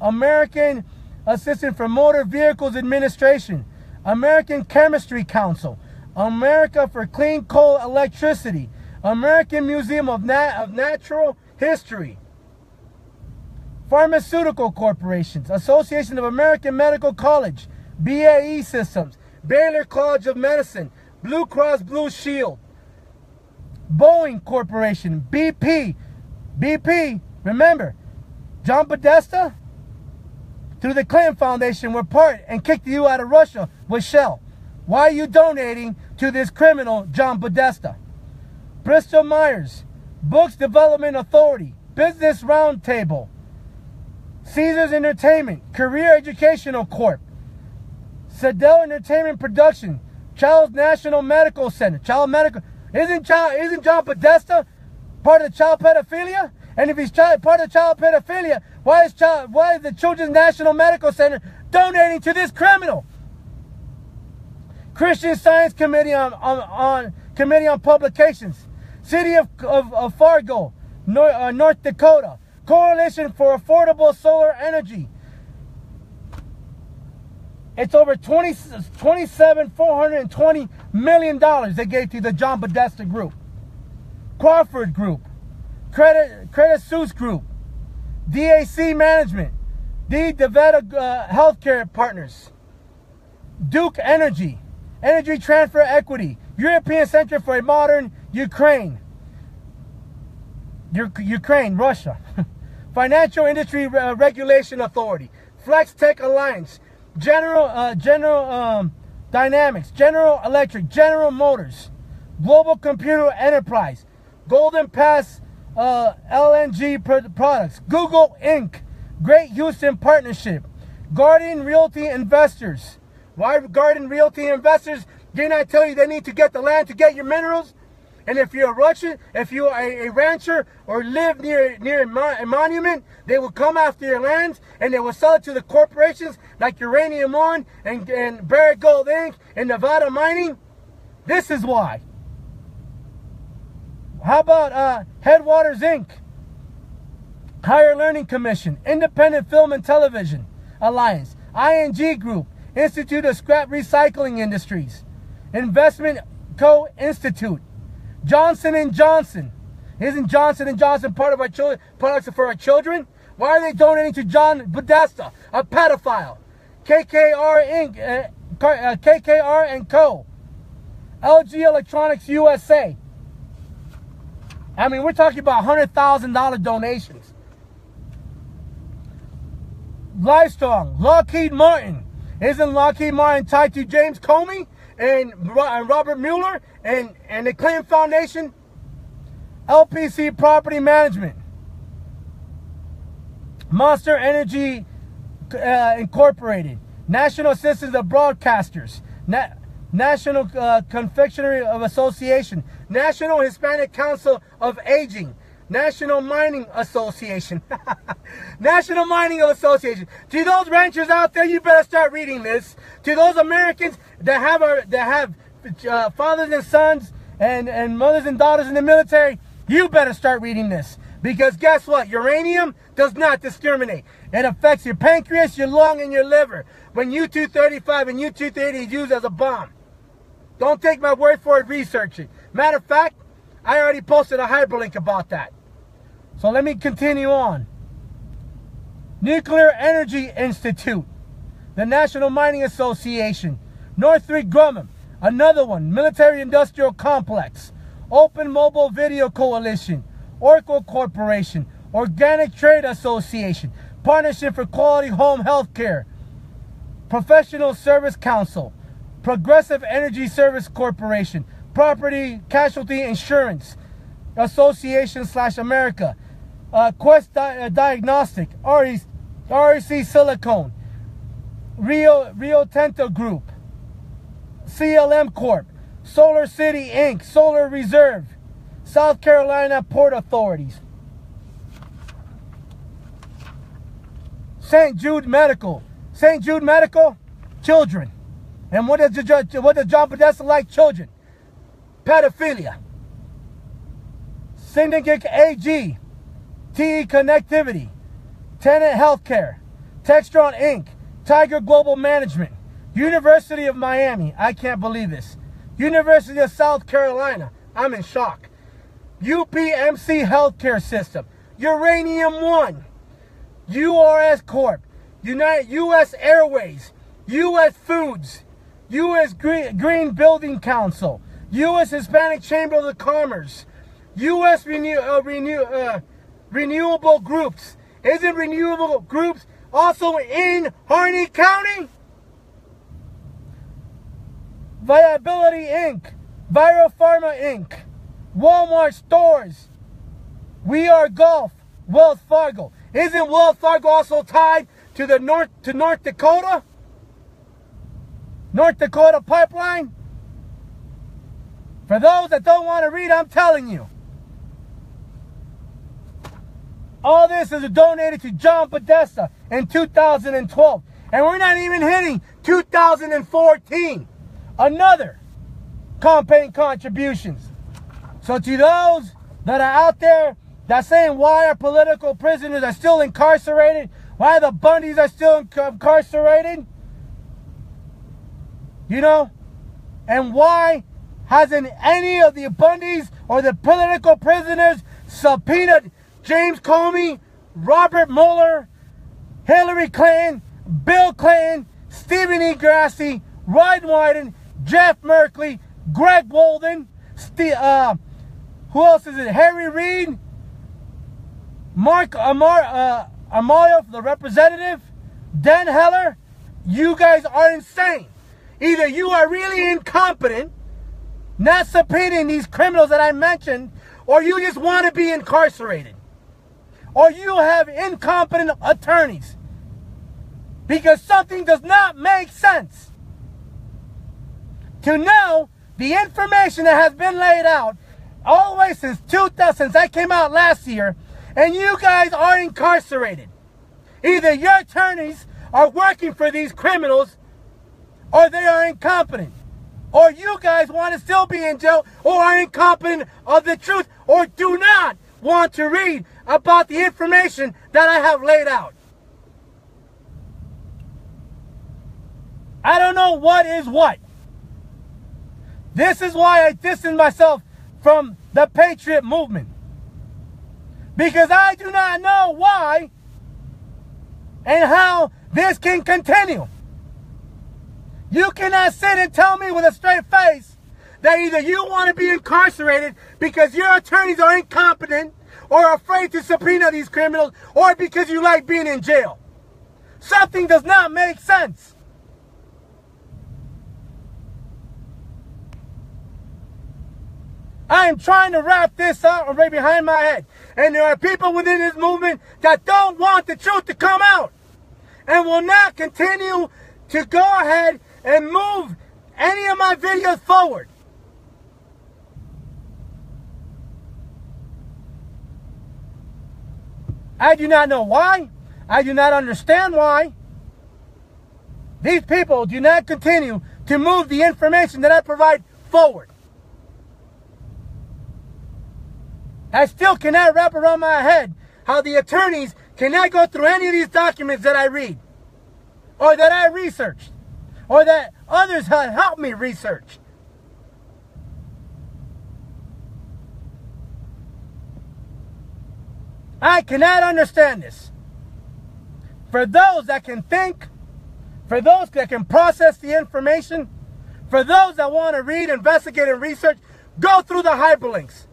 American Assistance for Motor Vehicles Administration, American Chemistry Council, America for Clean Coal Electricity, American Museum of Natural History, Pharmaceutical Corporations, Association of American Medical College, BAE Systems, Baylor College of Medicine, Blue Cross Blue Shield, Boeing Corporation, BP. Remember, John Podesta, through the Clinton Foundation, were part and kicked you out of Russia with Shell. Why are you donating to this criminal, John Podesta? Bristol Myers, Books Development Authority, Business Roundtable, Caesars Entertainment, Career Educational Corp, Sedell Entertainment Production, Child National Medical Center, Child Medical. Isn't John Podesta part of child pedophilia? And if he's part of child pedophilia, why is the Children's National Medical Center donating to this criminal? Christian Science Committee on Publications, City of Fargo, North Dakota, Coalition for Affordable Solar Energy. It's over $420 million they gave to the John Podesta Group. Crawford Group, Credit Suisse Group, DAC Management, the Devetta Healthcare Partners, Duke Energy, Energy Transfer Equity, European Center for a Modern Ukraine, Russia, Financial Industry Regulation Authority, Flex Tech Alliance, General Dynamics, General Electric, General Motors, Global Computer Enterprise, Golden Pass LNG Products, Google Inc., Great Houston Partnership, Guardian Realty Investors. Why Guardian Realty Investors? Didn't I tell you they need to get the land to get your minerals? And if you're a Russian, if you're a rancher or live near a monument, they will come after your lands and they will sell it to the corporations like Uranium One and Barrick Gold Inc. and Nevada Mining. This is why. How about Headwaters Inc., Higher Learning Commission, Independent Film and Television Alliance, ING Group, Institute of Scrap Recycling Industries, Investment Co. Institute, Johnson & Johnson. Isn't Johnson & Johnson part of our products for our children? Why are they donating to John Podesta, a pedophile? KKR Inc., KKR and Co., LG Electronics USA. I mean, we're talking about $100,000 donations. Livestrong, Lockheed Martin. Isn't Lockheed Martin tied to James Comey and Robert Mueller and the Clinton Foundation? LPC Property Management, Monster Energy Incorporated, National Assistance of Broadcasters, National Confectionery of Association, National Hispanic Council of Aging, National Mining Association. National Mining Association. To those ranchers out there, you better start reading this. To those Americans that have fathers and sons and mothers and daughters in the military, you better start reading this. Because guess what? Uranium does not discriminate. It affects your pancreas, your lung, and your liver. When U-235 and U-230 is used as a bomb. Don't take my word for it, research it. Matter of fact, I already posted a hyperlink about that. So let me continue on. Nuclear Energy Institute, the National Mining Association, Northrop Grumman, another one, Military Industrial Complex, Open Mobile Video Coalition, Oracle Corporation, Organic Trade Association, Partnership for Quality Home Health Care, Professional Service Council, Progressive Energy Service Corporation, Property Casualty Insurance Association / America, Quest Diagnostic, REC Silicone, Rio Tinto Group, CLM Corp, Solar City Inc., Solar Reserve, South Carolina Port Authorities, St. Jude Medical, children. And what does John Podesta like? Children. Pedophilia. Syndicate AG, TE Connectivity, Tenet Healthcare, Textron Inc., Tiger Global Management, University of Miami, I can't believe this, University of South Carolina, I'm in shock, UPMC Healthcare System, Uranium One, URS Corp, U.S. Airways, U.S. Foods, U.S. Green Building Council, U.S. Hispanic Chamber of Commerce, U.S. Renewable Groups. Isn't Renewable Groups also in Harney County? Viability Inc., Viropharma Inc., Walmart Stores, We Are Golf, Wells Fargo. Isn't Wells Fargo also tied to the North Dakota? North Dakota Pipeline? For those that don't want to read, I'm telling you. All this is donated to John Podesta in 2012. And we're not even hitting 2014. Another campaign contributions. So to those that are out there that's saying why our political prisoners are still incarcerated, why the Bundys are still incarcerated, you know, and why hasn't any of the Bundys or the political prisoners subpoenaed James Comey, Robert Mueller, Hillary Clinton, Bill Clinton, Stephen E. Grassley, Wyden, Jeff Merkley, Greg Walden, who else is it? Harry Reid, Mark Amodie, the representative, Dan Heller. You guys are insane. Either you are really incompetent, not subpoenaing these criminals that I mentioned, or you just want to be incarcerated. Or you have incompetent attorneys. Because something does not make sense. To know the information that has been laid out all the way since I came out last year, and you guys are incarcerated. Either your attorneys are working for these criminals, or they are incompetent. Or you guys want to still be in jail, or are incompetent of the truth, or do not want to read about the information that I have laid out. I don't know what is what. This is why I distance myself from the Patriot movement. Because I do not know why and how this can continue. You cannot sit and tell me with a straight face that either you want to be incarcerated because your attorneys are incompetent or afraid to subpoena these criminals, or because you like being in jail. Something does not make sense. I am trying to wrap this up right behind my head. And there are people within this movement that don't want the truth to come out and will not continue to go ahead and move any of my videos forward. I do not know why. I do not understand why. These people do not continue to move the information that I provide forward. I still cannot wrap around my head how the attorneys cannot go through any of these documents that I read, or that I researched, or that others have helped me research. I cannot understand this. For those that can think, for those that can process the information, for those that want to read, investigate, and research, go through the hyperlinks.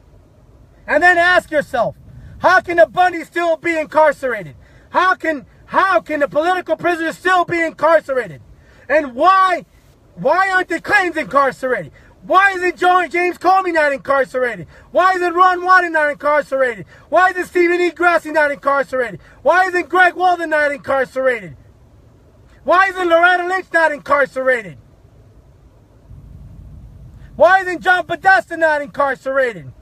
And then ask yourself, how can the Bundys still be incarcerated? How can the political prisoners still be incarcerated? And why aren't the Clintons incarcerated? Why isn't James Comey not incarcerated? Why isn't Ron Wyden not incarcerated? Why isn't Stephen E. Grassley not incarcerated? Why isn't Greg Walden not incarcerated? Why isn't Loretta Lynch not incarcerated? Why isn't John Podesta not incarcerated?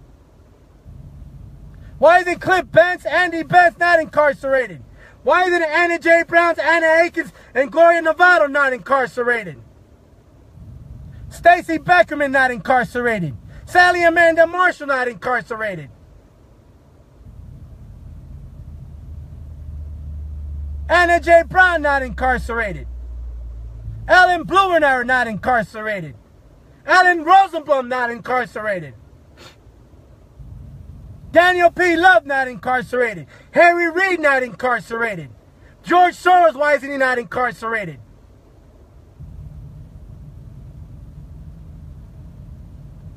Why isn't Cliff Bentz, Andy Bentz not incarcerated? Why isn't Anna J. Brown's, Anna Akins, and Gloria Novato not incarcerated? Stacey Beckerman not incarcerated. Sally Amanda Marshall not incarcerated. Anna J. Brown not incarcerated. Ellen Blumenauer not incarcerated. Alan Rosenblum not incarcerated. Daniel P. Love not incarcerated. Harry Reid not incarcerated. George Soros, why isn't he not incarcerated?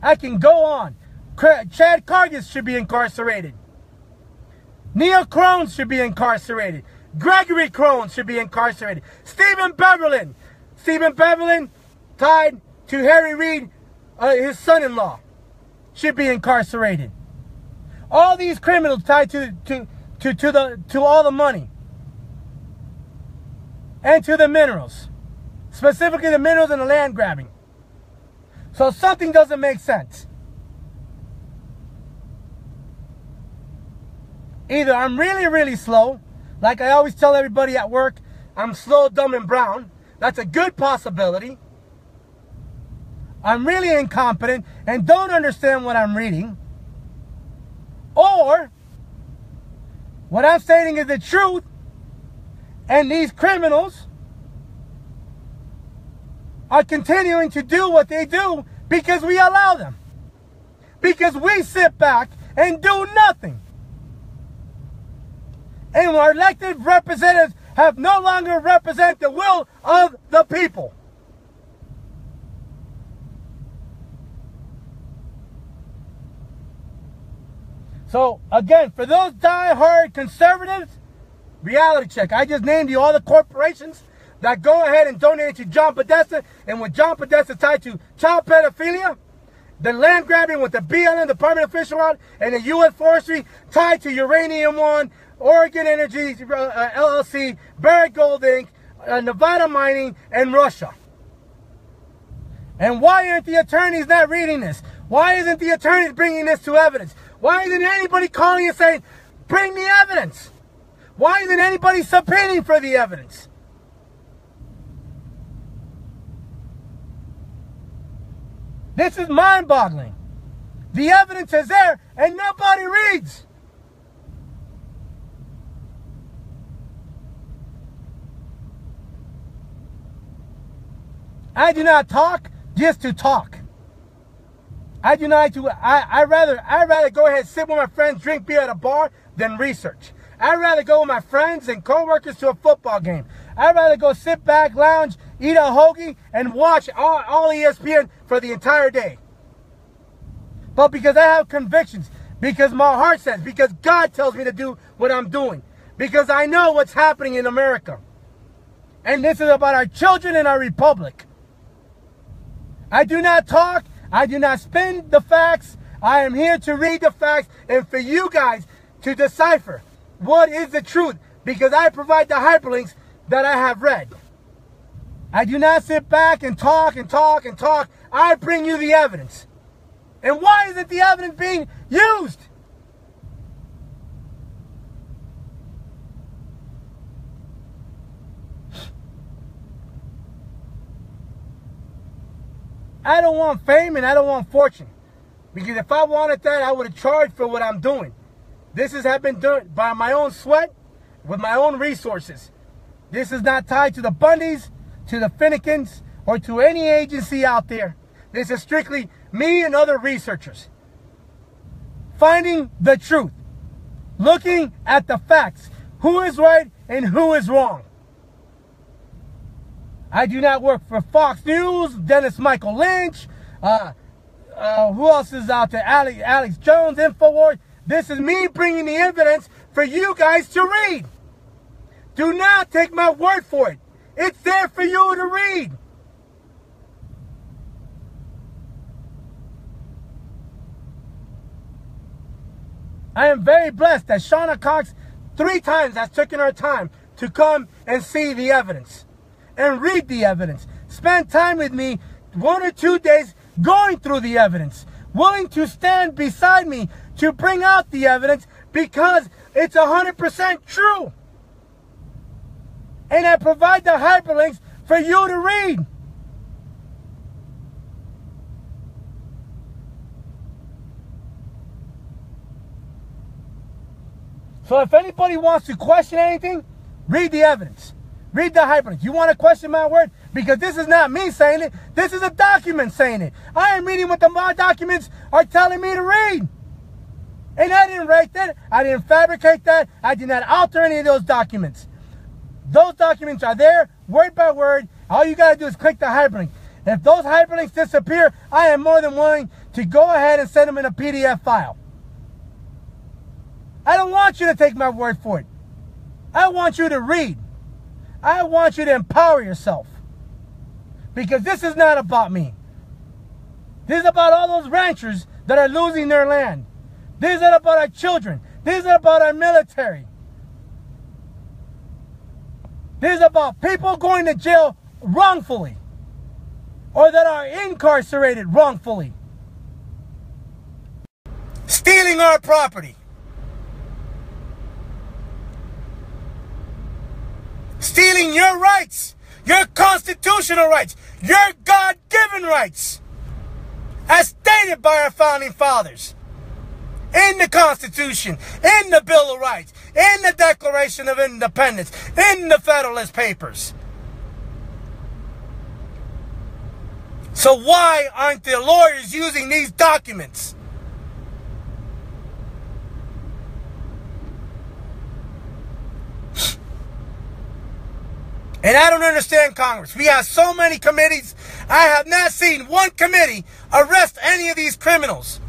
I can go on. Chad Cargis should be incarcerated. Neil Krohn should be incarcerated. Gregory Krohn should be incarcerated. Stephen Beverlin tied to Harry Reid, his son-in-law, should be incarcerated. All these criminals tied to all the money and to the minerals, specifically the minerals and the land grabbing. So something doesn't make sense. Either I'm really, really slow, like I always tell everybody at work, I'm slow, dumb, and brown. That's a good possibility. I'm really incompetent and don't understand what I'm reading. Or, what I'm stating is the truth, and these criminals are continuing to do what they do because we allow them. Because we sit back and do nothing. And our elected representatives have no longer represent the will of the people. So, again, for those die-hard conservatives, reality check. I just named you all the corporations that go ahead and donate to John Podesta, and with John Podesta tied to child pedophilia, the land grabbing with the BLM, Department of Fish and Wildlife, and the U.S. Forestry tied to Uranium One, Oregon Energy LLC, Barrick Gold Inc., Nevada Mining, and Russia. And why aren't the attorneys not reading this? Why isn't the attorneys bringing this to evidence? Why isn't anybody calling and saying, bring the evidence? Why isn't anybody subpoenaing for the evidence? This is mind-boggling. The evidence is there and nobody reads. I do not talk just to talk. I do not do. I rather go ahead and sit with my friends, drink beer at a bar than research. I'd rather go with my friends and co-workers to a football game. I'd rather go sit back, lounge, eat a hoagie, and watch all ESPN for the entire day. But because I have convictions, because my heart says, because God tells me to do what I'm doing, because I know what's happening in America. And this is about our children and our republic. I do not talk. I do not spin the facts. I am here to read the facts and for you guys to decipher what is the truth, because I provide the hyperlinks that I have read. I do not sit back and talk and talk and talk. I bring you the evidence. And why isn't the evidence being used? I don't want fame and I don't want fortune. Because if I wanted that, I would have charged for what I'm doing. This has been done by my own sweat, with my own resources. This is not tied to the Bundys, to the Finicums, or to any agency out there. This is strictly me and other researchers. Finding the truth. Looking at the facts. Who is right and who is wrong. I do not work for Fox News, Dennis Michael Lynch, who else is out there? Alex Jones, InfoWars. This is me bringing the evidence for you guys to read. Do not take my word for it. It's there for you to read. I am very blessed that Shauna Cox 3 times has taken her time to come and see the evidence and read the evidence. Spend time with me 1 or 2 days going through the evidence, willing to stand beside me to bring out the evidence because it's 100% true. And I provide the hyperlinks for you to read. So if anybody wants to question anything, read the evidence. Read the hyperlinks. You want to question my word? Because this is not me saying it. This is a document saying it. I am reading what the documents are telling me to read. And I didn't write that. I didn't fabricate that. I did not alter any of those documents. Those documents are there, word by word. All you got to do is click the hyperlink. If those hyperlinks disappear, I am more than willing to go ahead and send them in a PDF file. I don't want you to take my word for it. I want you to read. I want you to empower yourself. Because this is not about me. This is about all those ranchers that are losing their land. This is not about our children. This is not about our military. This is about people going to jail wrongfully. Or that are incarcerated wrongfully. Stealing our property. Stealing your rights, your constitutional rights, your God-given rights, as stated by our founding fathers, in the Constitution, in the Bill of Rights, in the Declaration of Independence, in the Federalist Papers. So why aren't the lawyers using these documents? And I don't understand Congress. We have so many committees. I have not seen one committee arrest any of these criminals.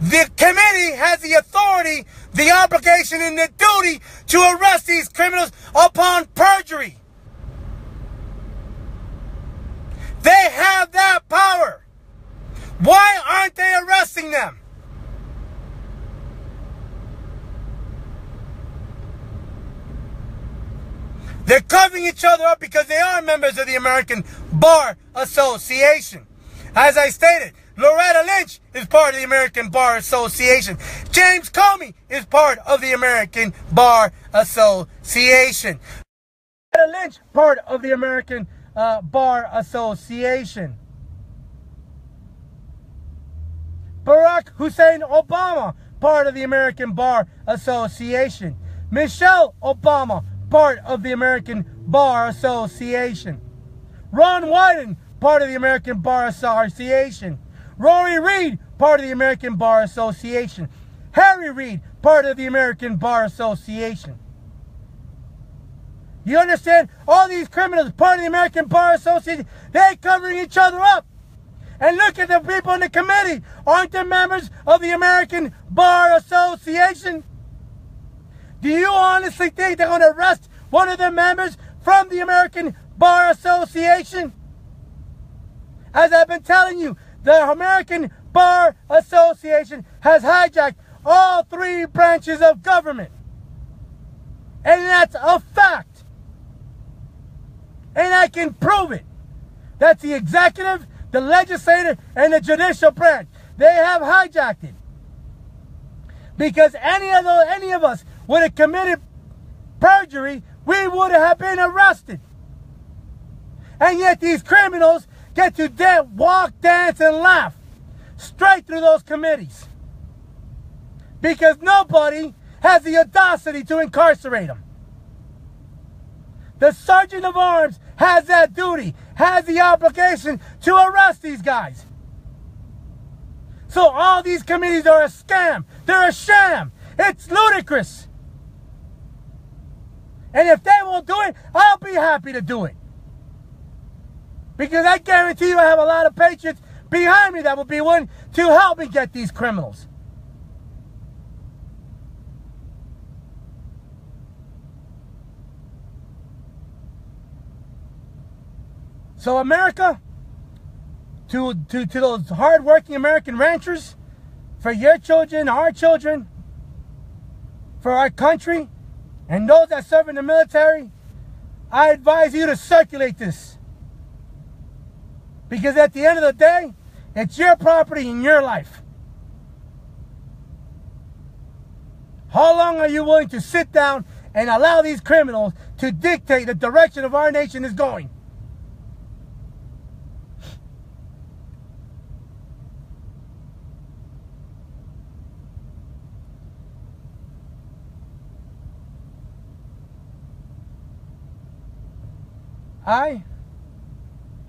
The committee has the authority, the obligation, and the duty to arrest these criminals upon perjury. They have that power. Why aren't they arresting them? They're covering each other up because they are members of the American Bar Association. As I stated, Loretta Lynch is part of the American Bar Association. James Comey is part of the American Bar Association. Loretta Lynch, part of the American Bar Association. Barack Hussein Obama, part of the American Bar Association. Michelle Obama, part of the American Bar Association. Ron Wyden, part of the American Bar Association. Rory Reid, part of the American Bar Association. Harry Reid, part of the American Bar Association. You understand? All these criminals, part of the American Bar Association, they're covering each other up. And look at the people in the committee. Aren't they members of the American Bar Association? Do you honestly think they're going to arrest one of the members from the American Bar Association? As I've been telling you, the American Bar Association has hijacked all three branches of government. And that's a fact. And I can prove it. That's the executive, the legislative, and the judicial branch. They have hijacked it. Because any of us would have committed perjury, we would have been arrested. And yet these criminals get to walk, dance, and laugh straight through those committees. Because nobody has the audacity to incarcerate them. The Sergeant of Arms has that duty, has the obligation to arrest these guys. So all these committees are a scam. They're a sham. It's ludicrous. And if they won't do it, I'll be happy to do it. Because I guarantee you I have a lot of patriots behind me that will be willing to help me get these criminals. So America, to those hard-working American ranchers, for your children, our children, for our country, and those that serve in the military, I advise you to circulate this. Because at the end of the day, It's your property and your life. How long are you willing to sit down and allow these criminals to dictate the direction of our nation is going?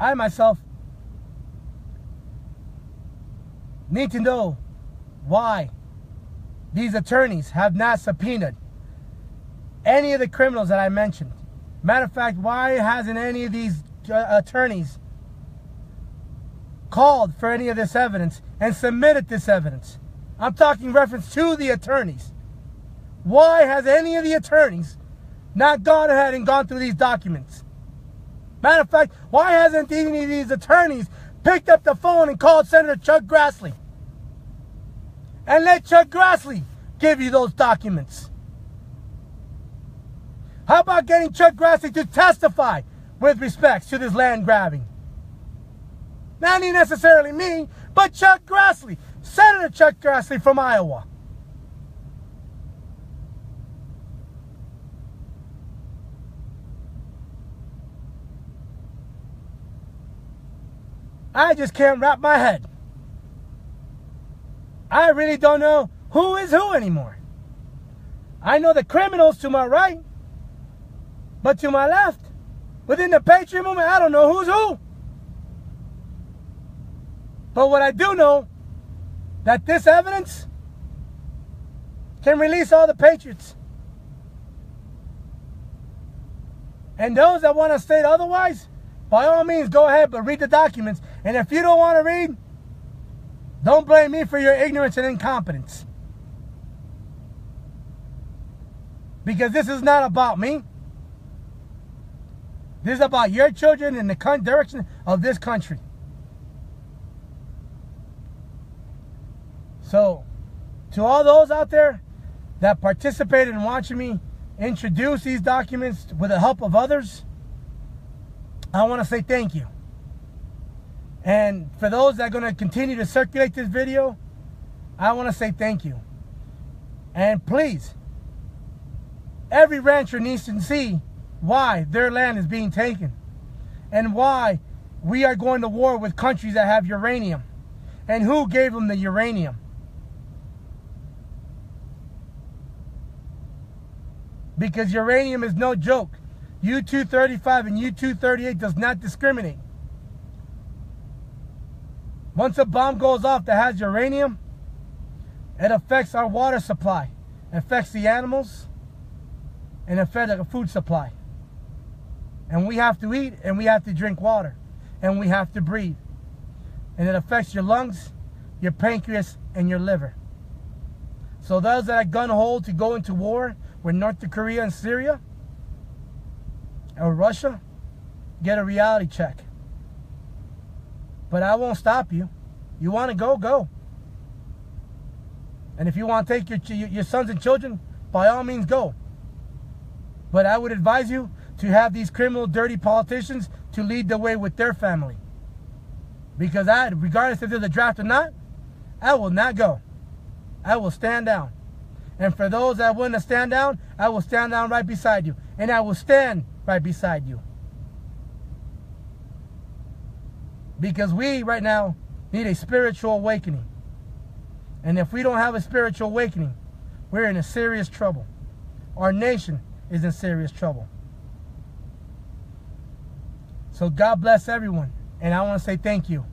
I myself need to know why these attorneys have not subpoenaed any of the criminals that I mentioned. Matter of fact, why hasn't any of these attorneys called for any of this evidence and submitted this evidence? I'm talking reference to the attorneys. Why has any of the attorneys not gone ahead and gone through these documents? Matter of fact, why hasn't any of these attorneys picked up the phone and called Senator Chuck Grassley? And let Chuck Grassley give you those documents. How about getting Chuck Grassley to testify with respect to this land grabbing? Not necessarily me, but Chuck Grassley, Senator Chuck Grassley from Iowa. I just can't wrap my head. I really don't know who is who anymore. I know the criminals to my right, but to my left, within the Patriot movement, I don't know who's who. But what I do know, that this evidence can release all the patriots. And those that want to state otherwise, by all means, go ahead, but read the documents. And if you don't want to read, don't blame me for your ignorance and incompetence. Because this is not about me. This is about your children and the direction of this country. So, to all those out there that participated in watching me introduce these documents with the help of others, I want to say thank you. And for those that are going to continue to circulate this video, I want to say thank you. And please, every rancher needs to see why their land is being taken and why we are going to war with countries that have uranium and who gave them the uranium. Because uranium is no joke. U-235 and U-238 does not discriminate. Once a bomb goes off that has uranium, it affects our water supply, it affects the animals, and it affects the food supply. And we have to eat, and we have to drink water, and we have to breathe. And it affects your lungs, your pancreas, and your liver. So those that are gun-ho to go into war with North Korea and Syria, or Russia, get a reality check. But I won't stop you. You want to go, go. And if you want to take your sons and children, by all means go. But I would advise you to have these criminal, dirty politicians to lead the way with their family. Because regardless if there's a draft or not, I will not go. I will stand down. And for those that want to stand down, I will stand down right beside you. And I will stand right beside you. Because we, right now, need a spiritual awakening. And if we don't have a spiritual awakening, we're in a serious trouble. Our nation is in serious trouble. So God bless everyone. And I want to say thank you.